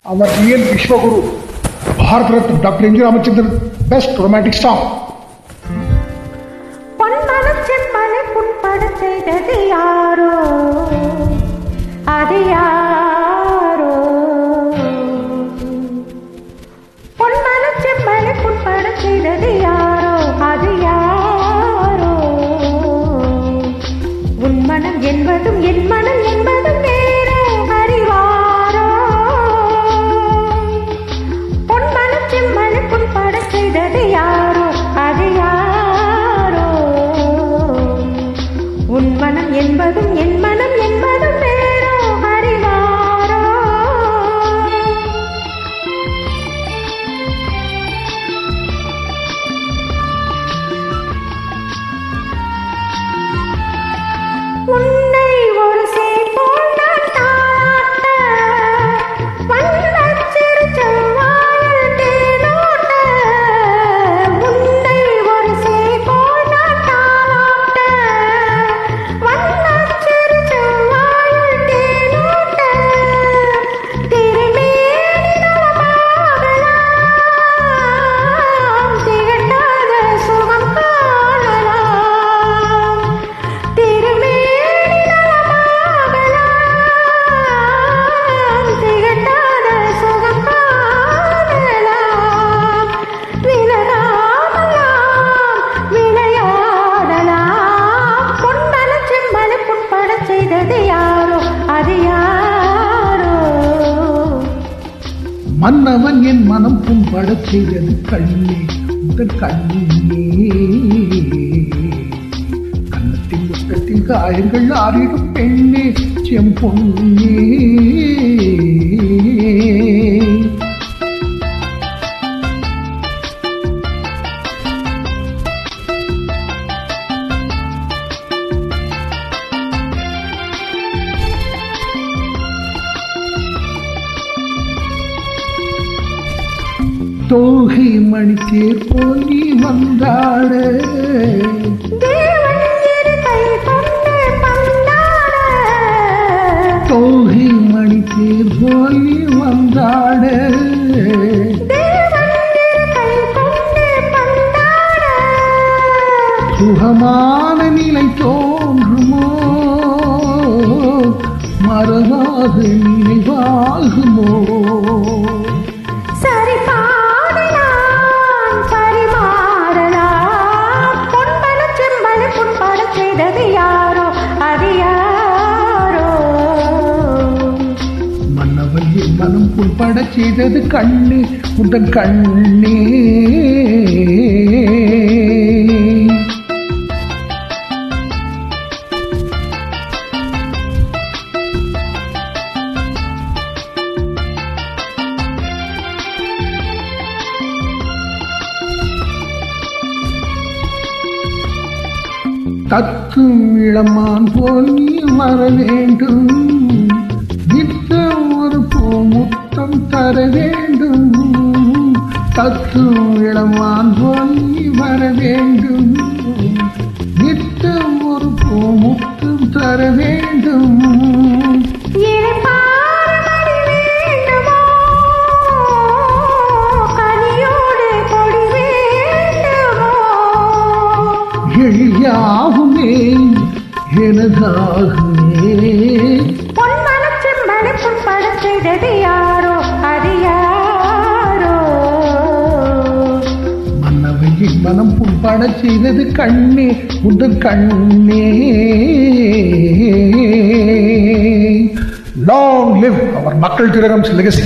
Our real Vishwaguru, Bharat Ratna, Dr. N. G. Ramachandran, best romantic song. பொன்மனச்செம்மலை புண்படச் செய்தது யாரோ, அது யாரோ? பொன்மனச்செம்மலை புண்படச் செய்தது யாரோ, அது யாரோ? உன் மனம் என்பதும் என் மனம் என்பதும் வேறோ, அறிவாரோ? பொன்மனச்செம்மலை புண்படச் செய்தது யாரோ, அது யாரோ? உன் மனம் என்பதும் என் மனம் என்பதும் வேறோ, அறிவாரோ? உன்னை ஒரு சேப்போல் நான் தாளாட்ட, வண்ணச் சிறு செவ்வாயில் தேனோட்ட. உன்னை ஒரு சேப்போல் நான் தாளாட்ட, வண்ணச் சிறு செவ்வாயில் தேனோட்ட. திருமேனி நலமாகலாம், திகட்டாத சுகம் காணலாம். திருமேனி நலமாகலாம், திகட்டாத சுகம் காணலாம். விலகாமலாம் விளையாடலாம். பொன்மனச் செம்மலை புண்படச் செய்தது யாரோ, அது யாரோ? மன்னவன் என் மனம் புண்படச் செய்தது கண்ணே, உந்தன் கண்ணே. கன்னத்தின் முத்தத்தில் காயங்கள் ஆறிடும் பெண்ணே, செம்பொன்னே. தோகை மணித்தேர் போல் நீ வந்தாட, தேவன் இரு கை கொண்டு பந்தாட. தோகை மணித்தேர் போல் நீ வந்தாட. தேவன் இரு கை கொண்டு பந்தாட. சுகமான நிலை தோன்றுமோ, மறவாத நினைவாகுமோ? சரி பாடலாம், சரி மாறலாம். பொன்மனச் செம்மலை புண்படச் செய்தது யாரோ, அது யாரோ? மன்னவன் என் மனம் புண்படச் செய்தது கண்ணே, உந்தன் கண்ணே. தத்தும் இளமான் போல் நீ வர வேண்டும், நித்தம் ஒரு பூமுத்தம் தர வேண்டும். தத்தும் இளமான் போல் நீ வர வேண்டும், நித்தம் ஒரு பூமுத்தம் தர வேண்டும். இளைப்பாறுமடி வேண்டுமோ, கனியோடு கொடி வேண்டுமோ? எழியாகுமே எனதாகுமே. பொன்மனச் செம்மலை புண்படச் செய்தது யாரோ, அது யாரோ? மன்னவன் என் மனம் புண்படச் செய்தது கண்ணே, உந்தன் கண்ணே. Long live our மக்கள் திலகம்'s legacy.